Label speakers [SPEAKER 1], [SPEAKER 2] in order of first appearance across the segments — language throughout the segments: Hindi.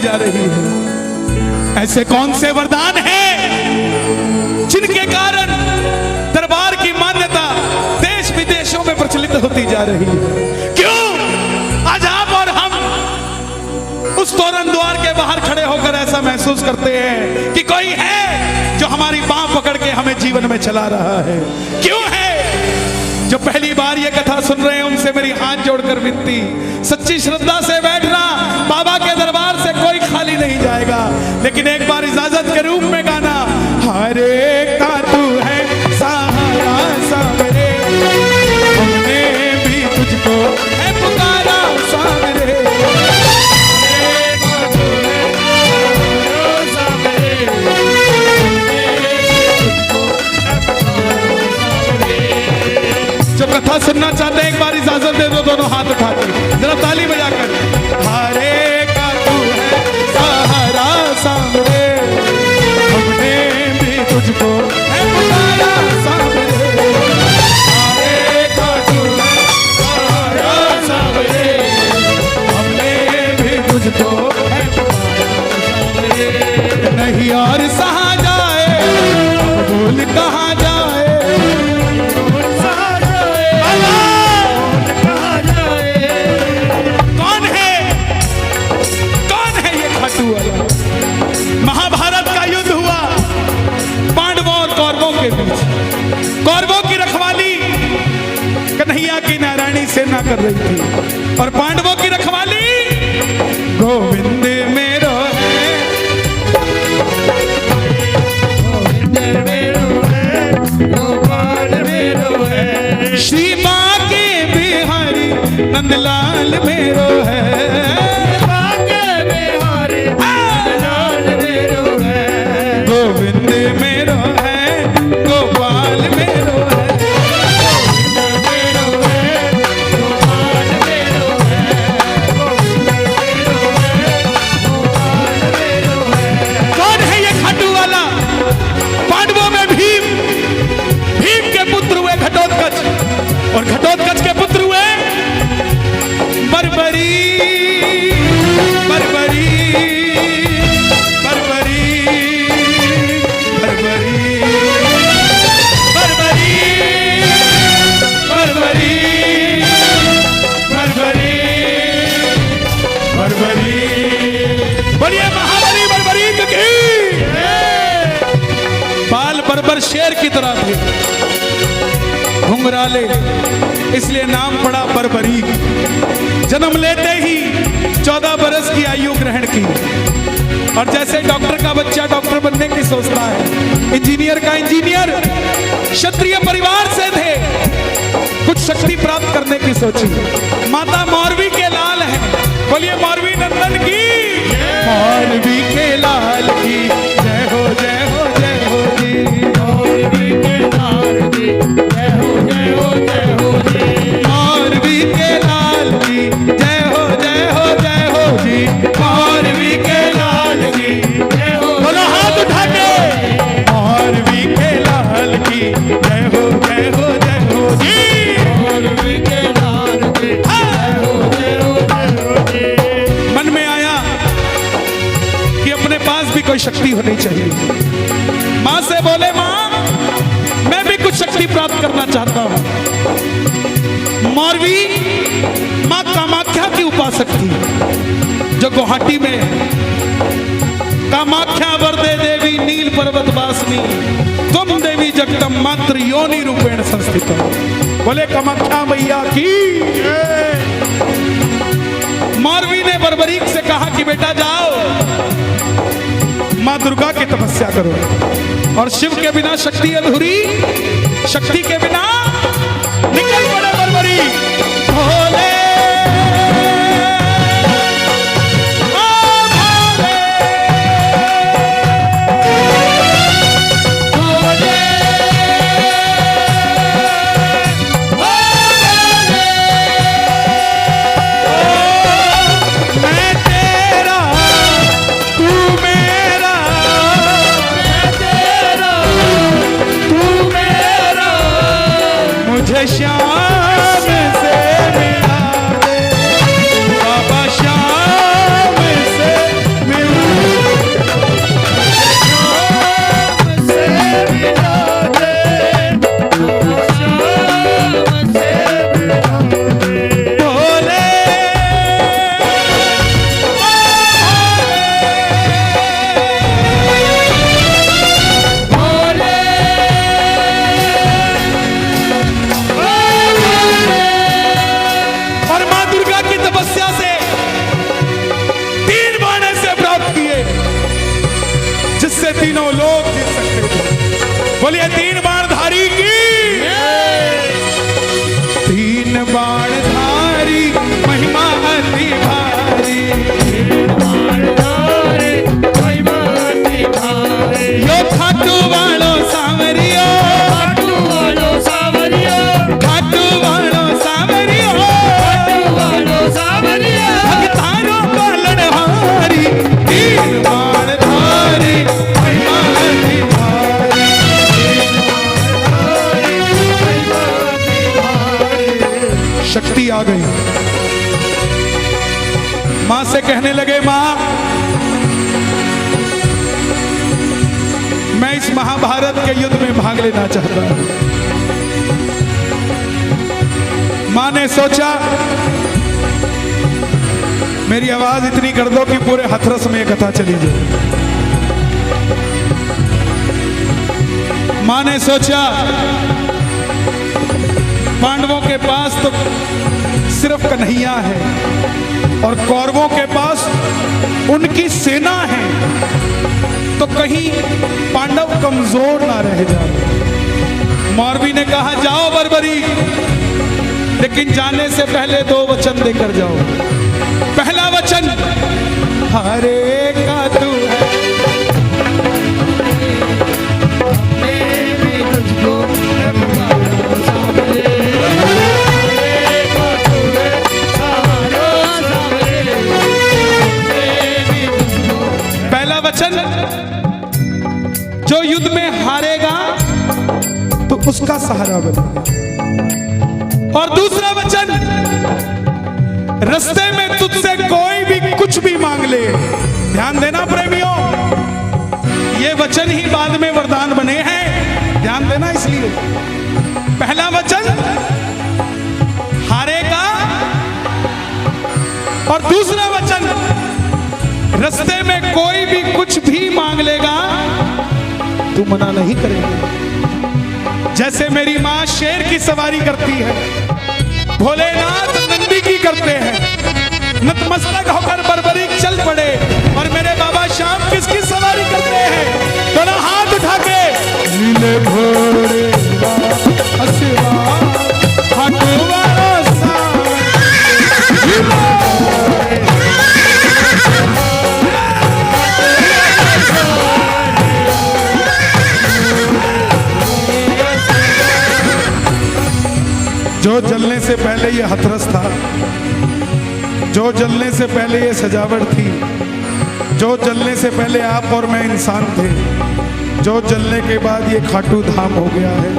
[SPEAKER 1] जा रही है। ऐसे कौन से वरदान हैं जिनके कारण दरबार की मान्यता देश विदेशों में प्रचलित होती जा रही है? क्यों आज आप और हम उस तोरण द्वार के बाहर खड़े होकर ऐसा महसूस करते हैं कि कोई है जो हमारी बांह पकड़ के हमें जीवन में चला रहा है? क्यों है? जो पहली बार ये कथा सुन रहे हैं उनसे मेरी हाथ जोड़कर विनती, सच्ची श्रद्धा से बैठना। बाबा के दरबार से कोई खाली नहीं जाएगा, लेकिन एक बार इजाजत के रूप में गाना, हरे का तू है सहारा सामरे, हमने भी तुझको है पुकारा सामरे। जो कथा सुनना चाहते हैं एक बार इजाजत दे दो, दोनों हाथ उठाकर जरा ताली बजाकर, हरे का तू है सहारा सामरे, हमने भी तुझको है पुकारा सामरे। हरे का तू है सहारा सामरे, हमने भी तुझको है पुकारा सामरे। नहीं और सहा जाए, बोल कहाँ जाए, महाभारत का युद्ध हुआ पांडवों और कौरवों के बीच। कौरवों की रखवाली कन्हैया की नारायणी सेना कर रही थी और पांडवों की रखवाली गोविंद मेरो है, गोविंद मेरो है, गोपाल मेरो है, श्री बांके बिहारी नंदलाल मेरो है, गोविंद मेरो है, गोपाल मेरो है, गोविंद मेरो है, गोपाल मेरो है, गोविंद मेरो है, गोपाल मेरो है। कौन है ये खाटू वाला? पांडवों में भीम, भीम के पुत्र हुए घटोत्कच और घटोत्कच के पुत्र हुए बर्बरी, बर्बरी, बोलिए महाबली बर्बरीक की। बाल बर्बर शेर की तरह थे, घुंघराले, इसलिए नाम पड़ा बर्बरीक। जन्म लेते ही 14 बरस की आयु ग्रहण की और जैसे डॉक्टर का बच्चा डॉक्टर बनने की सोचता है, इंजीनियर का इंजीनियर, क्षत्रिय परिवार से थे, कुछ शक्ति प्राप्त करने की सोची। माता मौरवी के लाल है, बोलिए मौरवी नंदन की, मौरवी के लाल की जय हो, जय हो, जय हो जी, मौरवी के लाल की जय हो, जय हो, जय हो जी, मौरवी के लाल की जय हो, जय हो, जय हो जी, मौरवी के लाल की जय हो। दोनों हाथ उठा के, मौरवी के लाल की जय हो, जय हो, जय हो जी, मौरवी के लाल की जय हो, जय हो, जय हो जी। मन में आया कि अपने पास भी कोई शक्ति होनी चाहिए। माँ से बोले, माँ मैं भी कुछ शक्ति प्राप्त करना चाहता हूँ। मौरवी माँ कामाख्या की उपासक थी जो गुवाहाटी में कामाख्या वरदे देवी नील पर्वत वासनी तुम देवी जगदम मात्र योनि रूपेण संस्थित। बोले कामाख्या मैया की। मौरवी ने बर्बरीक से कहा कि बेटा जाओ माँ दुर्गा की तपस्या करो, और शिव के बिना शक्ति अधूरी, शक्ति के बिना निकल पड़े बर्बरीक। भोले श्याम बोलिए तीन बाणधारी की। तीन बाणधारी महिमा अति भारी, यो खाटू वालो सांवरियो, खाटू वालो सांवरियो, भगतारो पालनहारी, तीन बाणधारी महिमा अति भारी। शक्ति आ गई। मां से कहने लगे, मां मैं इस महाभारत के युद्ध में भाग लेना चाहता हूं। मां ने सोचा मेरी आवाज इतनी कर दो कि पूरे हथरस में कथा चली जाए। मां ने सोचा पांडवों के पास तो सिर्फ कन्हैया है और कौरवों के पास उनकी सेना है, तो कहीं पांडव कमजोर ना रह जाए। मौरवी ने कहा जाओ बर्बरी, लेकिन जाने से पहले दो वचन देकर जाओ। पहला वचन हरे का तू है, पहला वचन जो युद्ध में हारेगा तो उसका सहारा बनेगा। और दूसरा वचन रास्ते में तुझसे कोई भी कुछ भी मांग ले। ध्यान देना प्रेमियों, ये वचन ही बाद में वरदान बने हैं, ध्यान देना। इसलिए पहला वचन हारेगा और दूसरा वचन रास्ते में कोई भी कुछ भी मांग लेगा तू मना नहीं करेगा। जैसे मेरी मां शेर की सवारी करती है, भोलेनाथ नंदी की करते हैं, नतमस्तक होकर बर्बरी चल पड़े। और मेरे बाबा श्याम किसकी सवारी करते हैं? दोनों हाथ उठा के नीले घोड़े हसवा हटवा जो जलने से पहले ये हथरस था, जो जलने से पहले ये सजावट थी, जो जलने से पहले आप और मैं इंसान थे, जो जलने के बाद ये खाटू धाम हो गया है,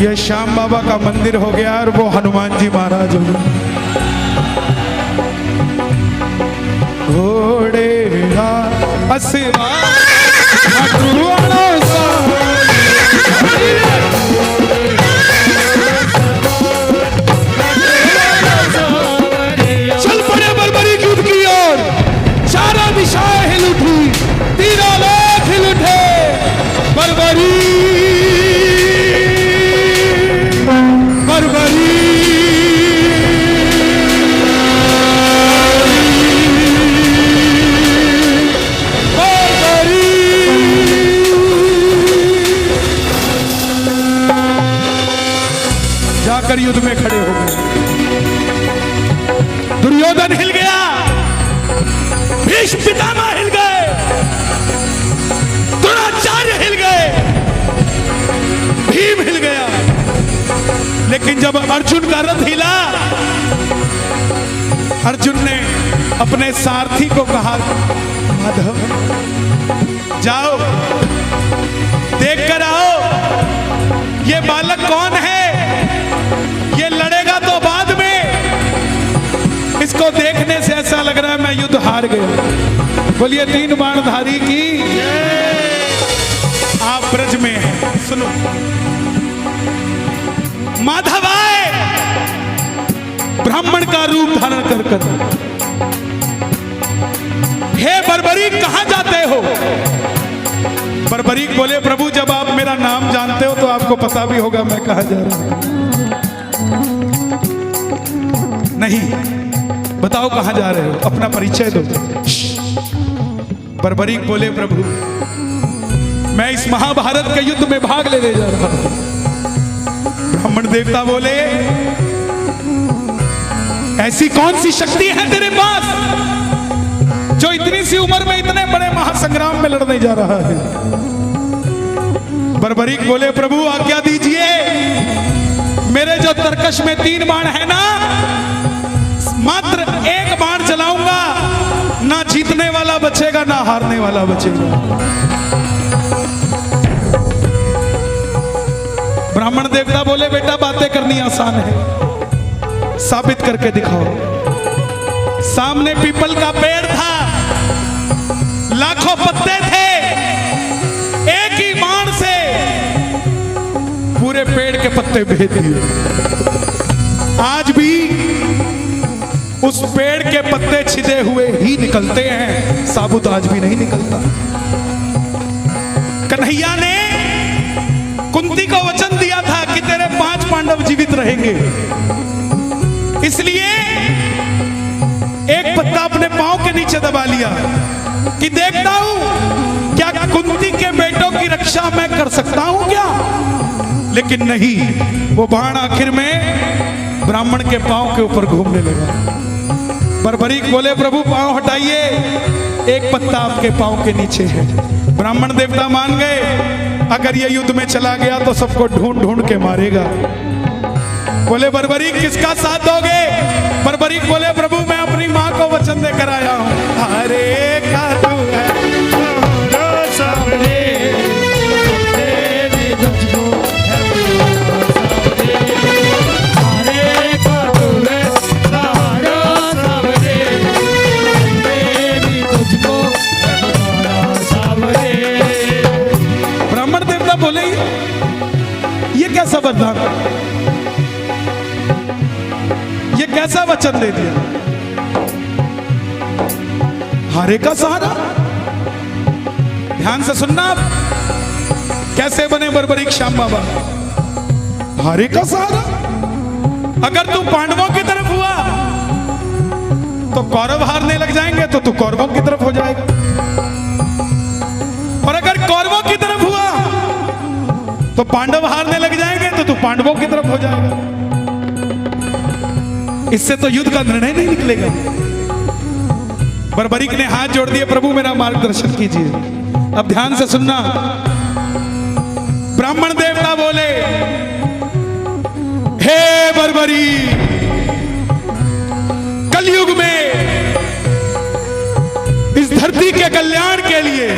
[SPEAKER 1] ये श्याम बाबा का मंदिर हो गया और वो हनुमान जी महाराज हो गए। घोड़े असवा चल पड़े बर्बरी युद्ध की ओर। चारों दिशाएं हिल उठी, तीनों लोग हिल उठे। बर्बरी बर्बरी जाकर युद्ध में खड़े हो गए। दुर्योधन हिल गया, भीष्म पितामह हिल गए, द्रोणाचार्य हिल गए, भीम हिल गया। लेकिन जब अर्जुन का रथ हिला, अर्जुन ने अपने सारथी को कहा माधव जाओ देख कर आओ ये बालक कौन है, ये लड़ेगा तो बाद में, इसको देखने से ऐसा लग रहा है मैं युद्ध हार गया। बोलिए तीन बाणधारी की। आप ब्रज में हैं, सुनो। माधव आए ब्राह्मण का रूप धारण कर कर। हे बर्बरीक कहां जाते हो? बर्बरीक बोले प्रभु जब आप मेरा नाम जानते हो तो आपको पता भी होगा मैं कहां जा रहा हूं। नहीं, बताओ कहां जा रहे हो, अपना परिचय दो। बर्बरीक बोले प्रभु मैं इस महाभारत के युद्ध में भाग लेने जा रहा हूं। ब्राह्मण देवता बोले, ऐसी कौन सी शक्ति है तेरे पास जो इतनी सी उम्र में इतने बड़े महासंग्राम में लड़ने जा रहा है? बर्बरीक बोले, प्रभु आज्ञा दीजिए, मेरे जो तरकश में 3 बाण है ना, मात्र 1 बाण चलाऊंगा, ना जीतने वाला बचेगा ना हारने वाला बचेगा। ब्राह्मण देवता बोले, बेटा बातें करनी आसान है, साबित करके दिखाओ। सामने पीपल का पेड़ था, लाखों पत्ते थे, एक ही बाण से पूरे पेड़ के पत्ते भेद दिए। आज भी उस पेड़ के पत्ते छिदे हुए ही निकलते हैं, साबुत आज भी नहीं निकलता। कन्हैया ने कुंती को वचन दिया था कि तेरे 5 पांडव जीवित रहेंगे, इसलिए एक पत्ता अपने पांव के नीचे दबा लिया कि देखता हूं क्या कुंती के बेटों की रक्षा मैं कर सकता हूं क्या। लेकिन नहीं, वो बाण आखिर में ब्राह्मण के पांव के ऊपर घूमने लगा। बर्बरीक बोले, प्रभु पांव हटाइए, एक पत्ता आपके पांव के नीचे है। ब्राह्मण देवता मान गए, अगर ये युद्ध में चला गया तो सबको ढूंढ ढूंढ के मारेगा। बोले, बर्बरीक किसका साथ दोगे? बर्बरीक बोले, प्रभु मैं अपनी माँ को वचन देकर आया हूँ। हरे का तू है सामने, ब्राह्मण देवता बोले, ये कैसा वरदान, ये कैसा वचन दे दिया? हारे का सहारा। ध्यान से सुनना आप, कैसे बने बर्बरीक श्याम बाबा। हारे का सहारा। अगर तू पांडवों की तरफ हुआ तो कौरव हारने लग जाएंगे, तो तू कौरवों की तरफ हो जाएगा, और अगर कौरवों की तरफ हुआ तो पांडव हारने लग जाएंगे, तो तू पांडवों की तरफ हो जाएगा। इससे तो युद्ध का निर्णय नहीं निकलेगा। बर्बरीक ने हाथ जोड़ दिए, प्रभु मेरा मार्गदर्शन कीजिए। अब ध्यान से सुनना। ब्राह्मण देवता बोले, हे बर्बरीक, कलयुग में इस धरती के कल्याण के लिए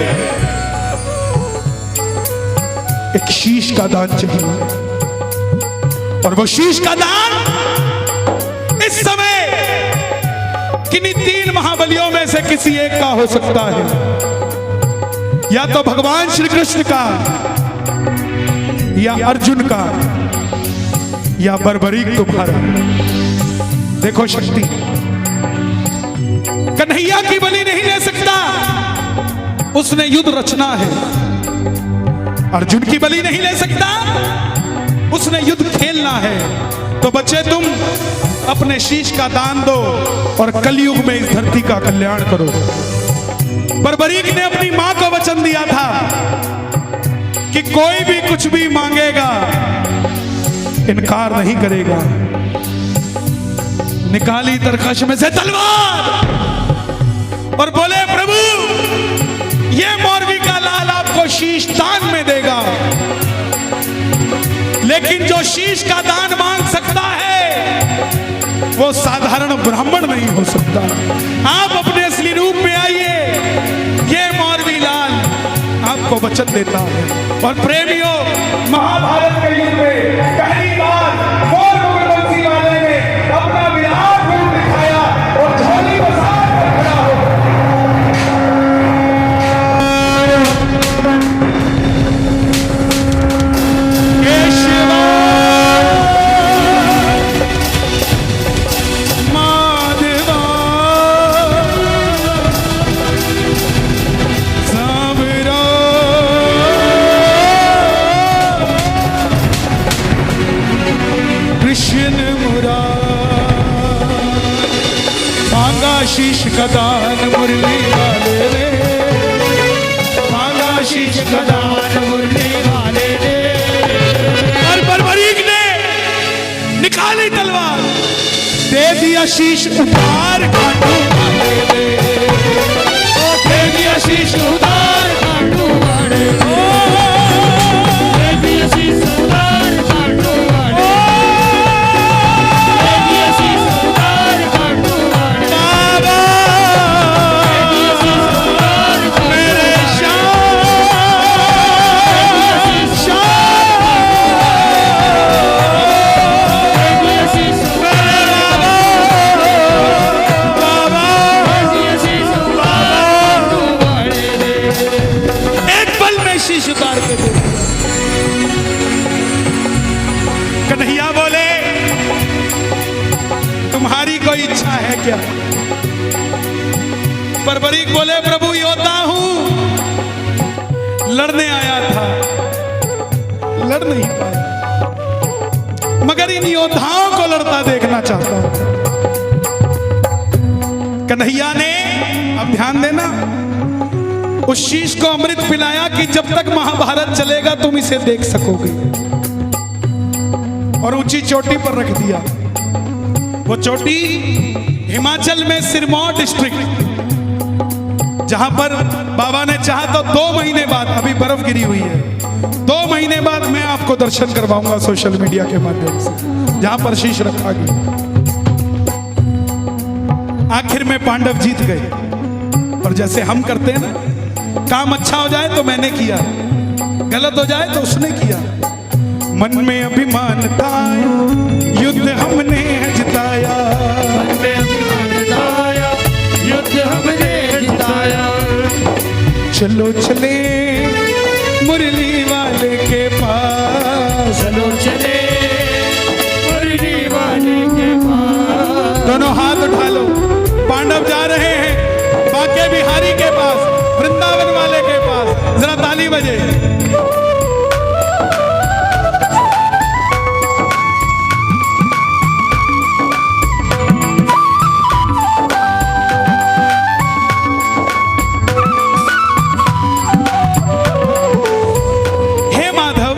[SPEAKER 1] एक शीश का दान चाहिए, और वो शीश का दान इस समय किन्हीं 3 महाबलियों में से किसी एक का हो सकता है, या तो भगवान श्री कृष्ण का, या अर्जुन का, या बर्बरीक तुम्हारा। देखो शक्ति, कन्हैया की बलि नहीं ले सकता, उसने युद्ध रचना है। अर्जुन की बलि नहीं ले सकता, उसने युद्ध खेलना है। तो बच्चे तुम अपने शीश का दान दो और कलयुग में इस धरती का कल्याण करो। बर्बरीक ने अपनी मां को वचन दिया था कि कोई भी कुछ भी मांगेगा, इनकार नहीं करेगा। निकाली तरकश में से तलवार और बोले, प्रभु ये मौरवी का लाल आपको शीश दान में देगा, लेकिन जो शीश का दान मांग सकता है वो साधारण ब्राह्मण नहीं हो सकता। आप अपने असली रूप में आइए, ये मौरवी लाल आपको वचन देता है। और प्रेमियों, महाभारत के युद्ध में पहली बार मौर्य वाले ने अपना विराट रूप दिखाया और झोली को साथ में खड़ा हो। शीश का दान मुरली वाले रे, मांगा शीश का दान आशीष उतार खाटू वाले रे, देवी आशीष उतार खाटू वाले रे, देवी आशीष उतार खाटू वाले, देवी आशीष उतार खाटू वाले, बाबा देवी आशीष उतार मेरे शीश उतार के दे। कन्हैया बोले तुम्हारी कोई इच्छा है क्या? बर्बरीक बोले प्रभु योद्धा हूं, लड़ने आया था, लड़ नहीं पाया, मगर इन योद्धाओं को लड़ता देखना चाहता हूं। कन्हैया ने, अब ध्यान देना, उस शीश को अमृत पिलाया कि जब तक महाभारत चलेगा तुम इसे देख सकोगे, और ऊंची चोटी पर रख दिया। वो चोटी हिमाचल में सिरमौर डिस्ट्रिक्ट, जहां पर बाबा ने चाहा तो 2 महीने बाद, अभी बर्फ गिरी हुई है, 2 महीने बाद मैं आपको दर्शन करवाऊंगा सोशल मीडिया के माध्यम से, जहां पर शीश रखा गया। आखिर में पांडव जीत गए, और जैसे हम करते हैं ना, काम अच्छा हो जाए तो मैंने किया, गलत हो जाए तो उसने किया। मन में अभिमान था, युद्ध हमने जिताया, मन में अभिमान था, युद्ध हमने जिताया। चलो चले मुरली वाले के पास, चलो चले मुरली वाले के पास। दोनों हाथ उठा लो, पांडव जा रहे हैं बांके बिहारी के पास, वृंदावन वाले के पास, जरा ताली बजे। हे माधव,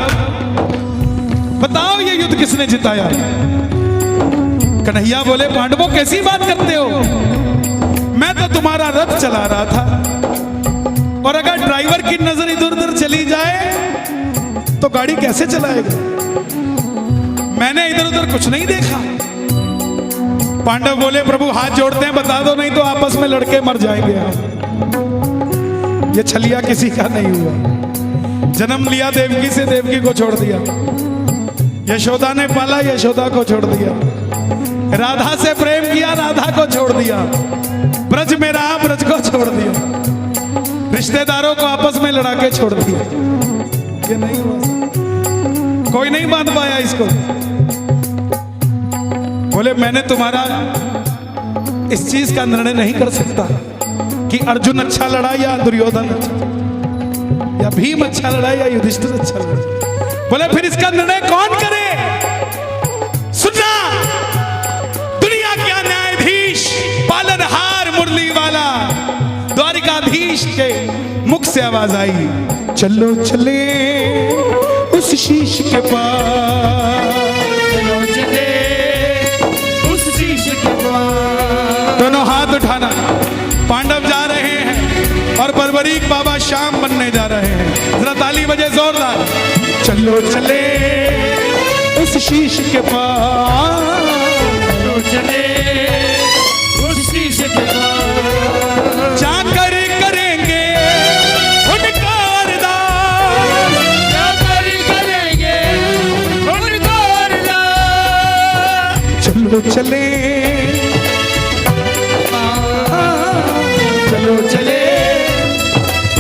[SPEAKER 1] बताओ ये युद्ध किसने जिताया? कन्हैया बोले पांडवों कैसी बात करते हो, मैं तो तुम्हारा रथ चला रहा था, और अगर ड्राइवर की नजर इधर उधर चली जाए तो गाड़ी कैसे चलाएगा? मैंने इधर उधर कुछ नहीं देखा। पांडव बोले प्रभु हाथ जोड़ते हैं, बता दो, नहीं तो आपस में लड़के मर जाएंगे। ये छलिया किसी का नहीं हुआ। जन्म लिया देवकी से, देवकी को छोड़ दिया। यशोदा ने पाला, यशोदा को छोड़ दिया। राधा से प्रेम किया, राधा को छोड़ दिया। ब्रज में रहा, ब्रज को छोड़ दिया। रिश्तेदारों को आपस में लड़ा के छोड़ दिया। ये नहीं हुआ, कोई नहीं बांध पाया इसको। बोले मैंने तुम्हारा इस चीज का निर्णय नहीं कर सकता कि अर्जुन अच्छा लड़ा या दुर्योधन अच्छा, या भीम अच्छा लड़ा या युधिष्ठिर अच्छा लड़ा। बोले फिर इसका निर्णय कौन करे? सुनना, दुनिया का न्यायाधीश, पालनहार, मुरली वाला, द्वारिकाधीश के मुख से आवाज आई, चलो चले उस शीश के पास, चलो चले उस शीश के पास। दोनों हाथ उठाना। पांडव जा रहे हैं और बर्बरीक बाबा शाम बनने जा रहे हैं। जरा ताली बजे जोरदार। चलो चले उस शीश के पास, चलो चले उस शीश के पास। जाकर करेंगे उनका अरदास, जाकर करेंगे उनका अरदास। चलो चले, चलो चले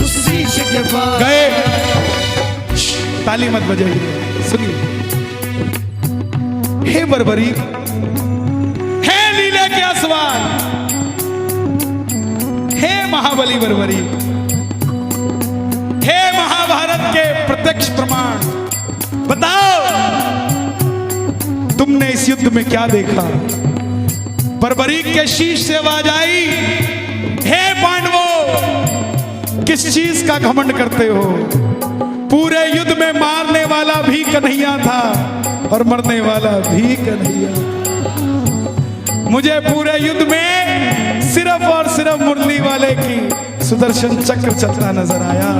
[SPEAKER 1] उस शीश के पास। गए, ताली मत बजाइए, सुनिए। हे बर्बरीक, हे लीला के आसवान, हे महाबली बर्बरीक, हे महाभारत के प्रत्यक्ष प्रमाण, बताओ तुमने इस युद्ध में क्या देखा? बर्बरीक के शीश से आवाज आई, हे पांडवों, किस चीज का घमंड करते हो? पूरे युद्ध में मारने वाला भी कन्हैया था और मरने वाला भी कन्हैया। मुझे पूरे युद्ध में सिर्फ और सिर्फ मुरली वाले की सुदर्शन चक्र चलता नजर आया,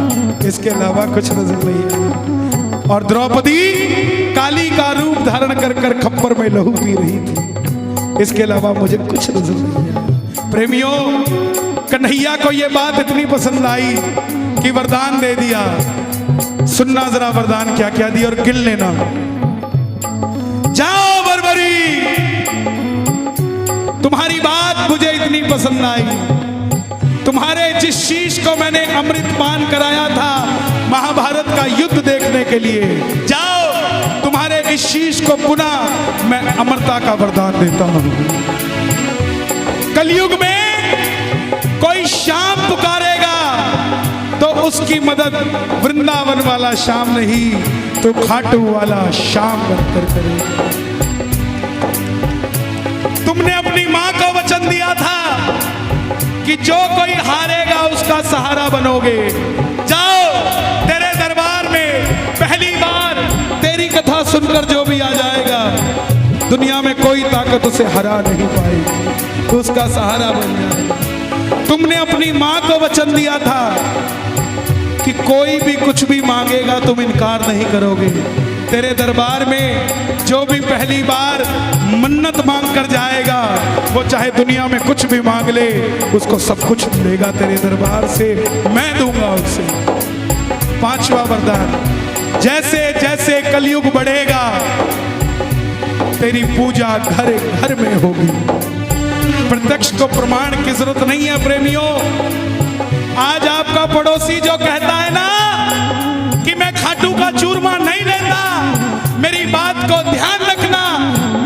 [SPEAKER 1] इसके अलावा कुछ नजर नहीं आया। और द्रौपदी काली का रूप धारण कर कर खप्पर में लहू पी रही थी, इसके अलावा मुझे कुछ नजर नहीं आया। प्रेमियों, कन्हैया को यह बात इतनी पसंद आई कि वरदान दे दिया। सुनना जरा वरदान क्या क्या दिया और गिन लेना। जाओ बरबरी, तुम्हारी बात मुझे इतनी पसंद आई, तुम्हारे जिस शीश को मैंने अमृत पान कराया था महाभारत का युद्ध देखने के लिए, जाओ तुम्हारे इस शीश को पुनः मैं अमरता का वरदान देता हूं। कलयुग में कोई श्याम पुकारेगा तो उसकी मदद वृंदावन वाला श्याम नहीं तो खाटू वाला श्याम बनकर करेगा। तुमने अपनी मां को वचन दिया था कि जो कोई हारेगा उसका सहारा बनोगे। जाओ, तेरे दरबार में पहली बार तेरी कथा सुनकर जो भी आ जाएगा, दुनिया में कोई ताकत उसे हरा नहीं पाएगी, तो उसका सहारा बन जाएगा। तुमने अपनी मां को वचन दिया था कि कोई भी कुछ भी मांगेगा तुम इनकार नहीं करोगे। तेरे दरबार में जो भी पहली बार मन्नत मांग कर जाएगा, वो चाहे दुनिया में कुछ भी मांग ले, उसको सब कुछ मिलेगा तेरे दरबार से, मैं दूंगा उसे। पांचवा वरदान, जैसे जैसे कलयुग बढ़ेगा तेरी पूजा घर घर में होगी। प्रत्यक्ष को प्रमाण की जरूरत नहीं है प्रेमियों। आज आपका पड़ोसी जो कहता है ना कि मैं खाटू का चूरमा नहीं लेता, मेरी बात को ध्यान रखना,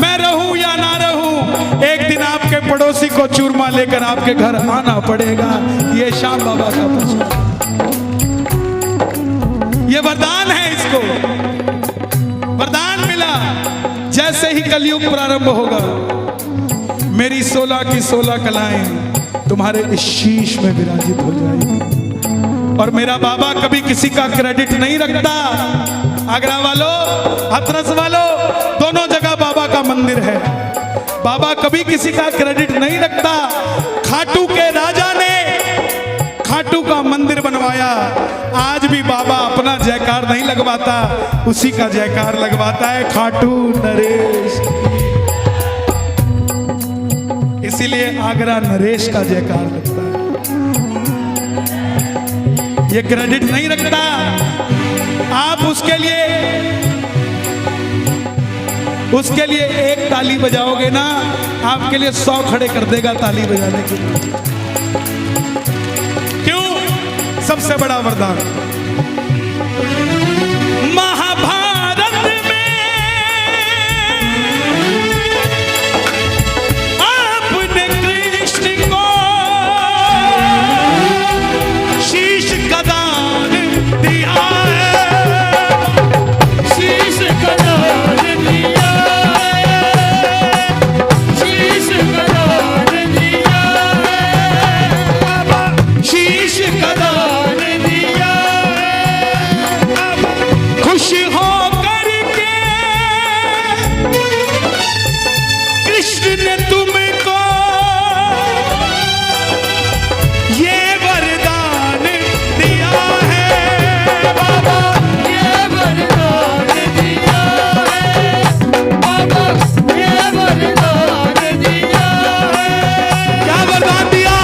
[SPEAKER 1] मैं रहूं या ना रहूं, एक दिन आपके पड़ोसी को चूरमा लेकर आपके घर आना पड़ेगा। ये श्याम बाबा का प्रचार, ये वरदान है, इसको वरदान मिला। जैसे ही कलयुग प्रारंभ होगा, मेरी 16 की 16 कलाएं तुम्हारे इस शीश में विराजित हो जाएगी। और मेरा बाबा कभी किसी का क्रेडिट नहीं रखता। आगरा वालों, हाथरस वालों, दोनों जगह बाबा का मंदिर है। बाबा कभी किसी का क्रेडिट नहीं रखता। खाटू के राजा ने खाटू का मंदिर बनवाया, आज भी बाबा अपना जयकार नहीं लगवाता, उसी का जयकार लगवाता है खाटू नरेश। इसीलिए आगरा नरेश का जयकार लगता है, ये क्रेडिट नहीं रखता। आप उसके लिए एक ताली बजाओगे ना, आपके लिए 100 खड़े कर देगा ताली बजाने के लिए। क्यों? सबसे बड़ा वरदान महाभारत में आपने कृष्ण को शीश का दान दिया है, शीश का दान दिया है, शीश का दान दिया है, शीश का दान दिया है। खुश हो करके कृष्ण ने तुमको ये वरदान दिया है बाबा, ये वरदान दिया है बाबा, ये वरदान दिया है। क्या वरदान दिया?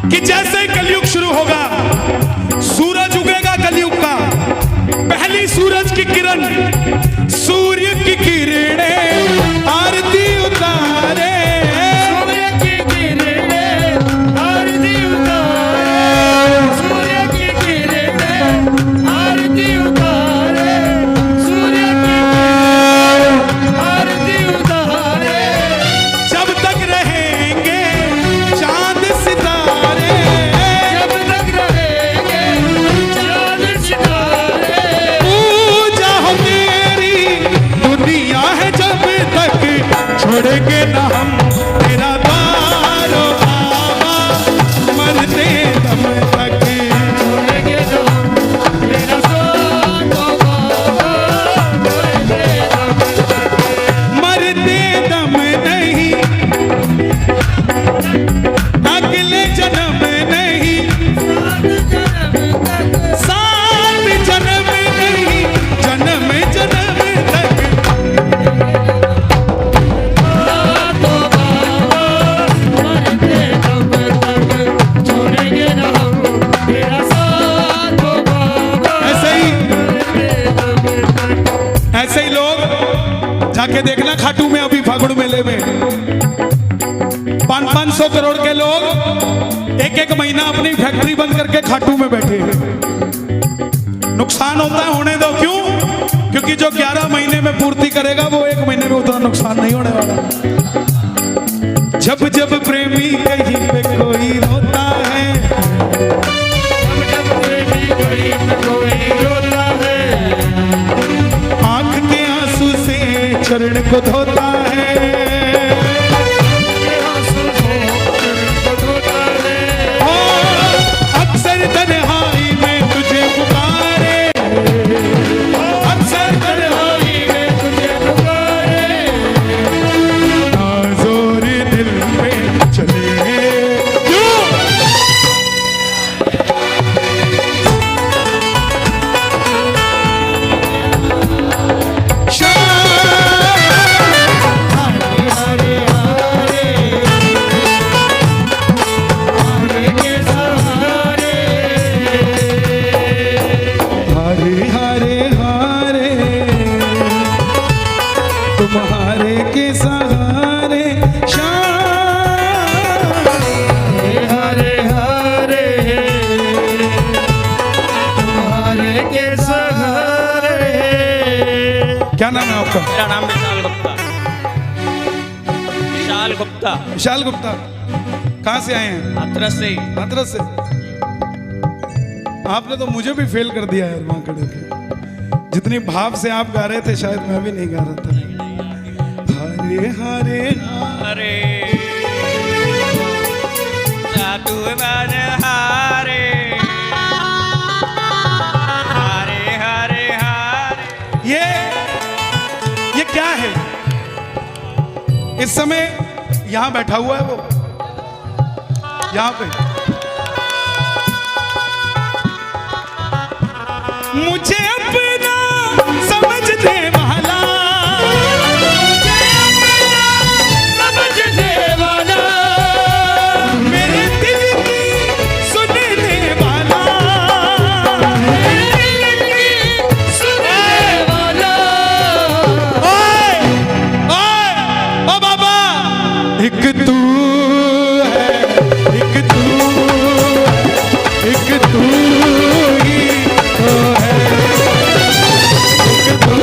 [SPEAKER 1] कि जैसे कलयुग शुरू होगा, सूरज उगेगा कलयुग का, पहली सूरज की किरण, सूर्य की किरणें आरती उतारे, सूर्य की किरणें आरती उतारे, सूर्य की किरणें आरती उतारे, सूर्य की किरणें आरती उतारे। जब तक रहेंगे चांद सितारे, जब तक खाटू में बैठे हैं। नुकसान होता है, होने दो। क्यों? क्योंकि जो 11 महीने में पूर्ति करेगा वो 1 महीने में उतना नुकसान नहीं होने वाला। जब जब प्रेमी कहीं पे कोई रोता है,
[SPEAKER 2] जब प्रेमी कहीं पे कोई रोता है,
[SPEAKER 1] आंख के आंसू से चरण को धोता है,
[SPEAKER 2] आंसू से चरण को धोता है,
[SPEAKER 1] अक्सर तन्हाई में तुझे पुकारे, अक्सर तन्हाई में तुझे पुकारे, नाज़ोर दिल पे चले। क्यों? तुम्हारे के सहारे
[SPEAKER 2] हरे हरे तुम्हारे के सहारे।
[SPEAKER 1] क्या नाम है आपका?
[SPEAKER 3] मेरा नाम विशाल गुप्ता। विशाल गुप्ता,
[SPEAKER 1] विशाल गुप्ता। कहाँ से आए हैं?
[SPEAKER 3] हाथरस से।
[SPEAKER 1] हाथरस से। आपने तो मुझे भी फेल कर दिया यार वहां खड़े के। जितनी भाव से आप गा रहे थे शायद मैं भी नहीं गा रहा था। हरे हरे
[SPEAKER 3] हरे जादू मन हारे, हरे हरे हरे।
[SPEAKER 1] ये क्या है? इस समय यहां बैठा हुआ है वो, यहां पे। मुझे अपना समझने वाला,
[SPEAKER 2] समझने वाला,
[SPEAKER 1] मेरे दिल की सुनने वाला,
[SPEAKER 2] दिल की सुनने वाला।
[SPEAKER 1] ओए ओए ओ बाबा, एक तू है, एक तू है, एक तू ही तो है, एक तू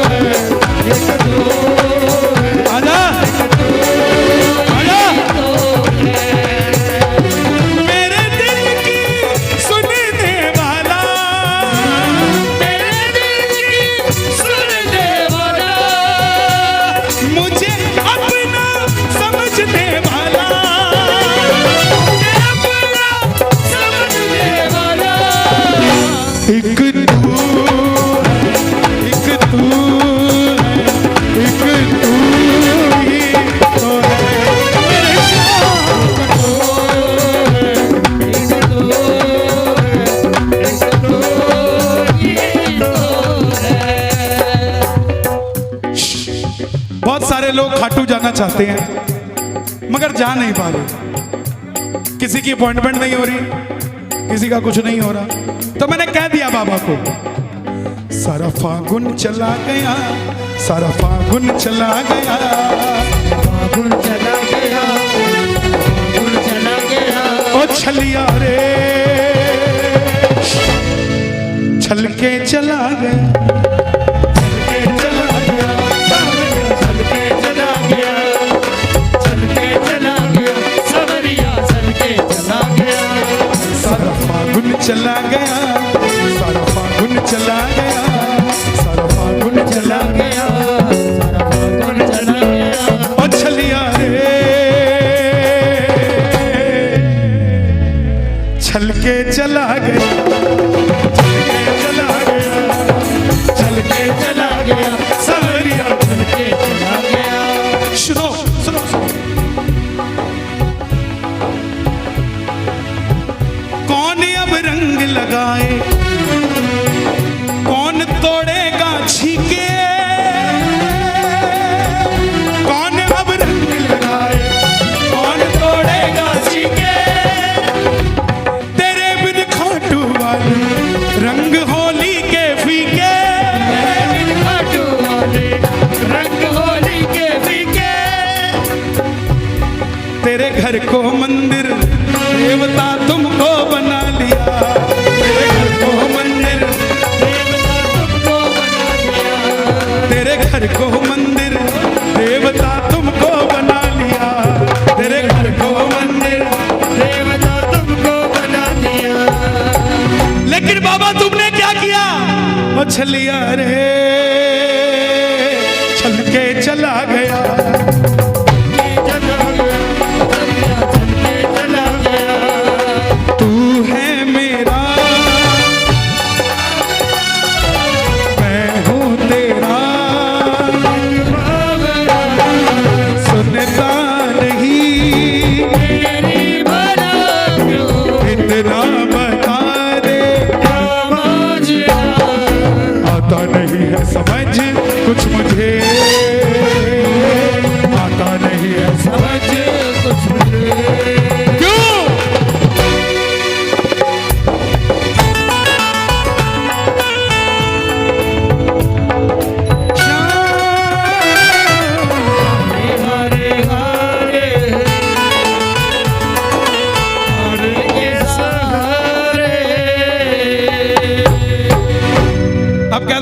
[SPEAKER 1] है, एक तू है। आजा आजा, मेरे दिल की सुनने वाला,
[SPEAKER 2] मेरे दिल की सुनने वाला,
[SPEAKER 1] मुझे अपना समझने वाला,
[SPEAKER 2] मुझे अपना समझने वाला।
[SPEAKER 1] एक तू है, एक तू है, एक तू ही तो है, मेरे शाम को है,
[SPEAKER 2] एक तो है, एक तो ये तो है।
[SPEAKER 1] बहुत सारे लोग खाटू जाना चाहते हैं मगर जा नहीं पा रहे। किसी की अपॉइंटमेंट नहीं हो रही, किसी का कुछ नहीं हो रहा। तो मैंने कह दिया बाबा को, सारा फागुन चला गया, सारा फागुन चला गया,
[SPEAKER 2] फागुन चला गया, फागुन चला गया,
[SPEAKER 1] ओ छलिया रे छल के चला गया,
[SPEAKER 2] चला गया, चल के चला गया, चल के चला गया, सवरिया चल के चला गया।
[SPEAKER 1] सारा फागुन चला गया, सारा फागुन चला गया, सारा फागुन चला गया,
[SPEAKER 2] सारा फागुन चला गया,
[SPEAKER 1] ओ छलिया रे छल के चला गया, छल के चला गया, छल के चला गया, सवरिया
[SPEAKER 2] चल के चला गया।
[SPEAKER 1] सुनो सुनो सुनो, कौन अब रंग लगाए, कौन तोड़ेगा छीके, कौन अब रंग लगाए, कौन तोड़ेगा छीके, तेरे बिन खाटू वाले रंग होली के फीके,
[SPEAKER 2] खाटू वाले रंग होली के फीके,
[SPEAKER 1] तेरे घर को मंदिर देवता तुमको बना लिया, बाबा तुमने क्या किया? मछलियां रे छल के चला गया। तू है मेरा मैं हूँ तेरा, सुनता नहीं इतना बता दे। आता नहीं है समझ कुछ मुझे, आता नहीं है समझ कुछ मुझे। क्यों? अब क्या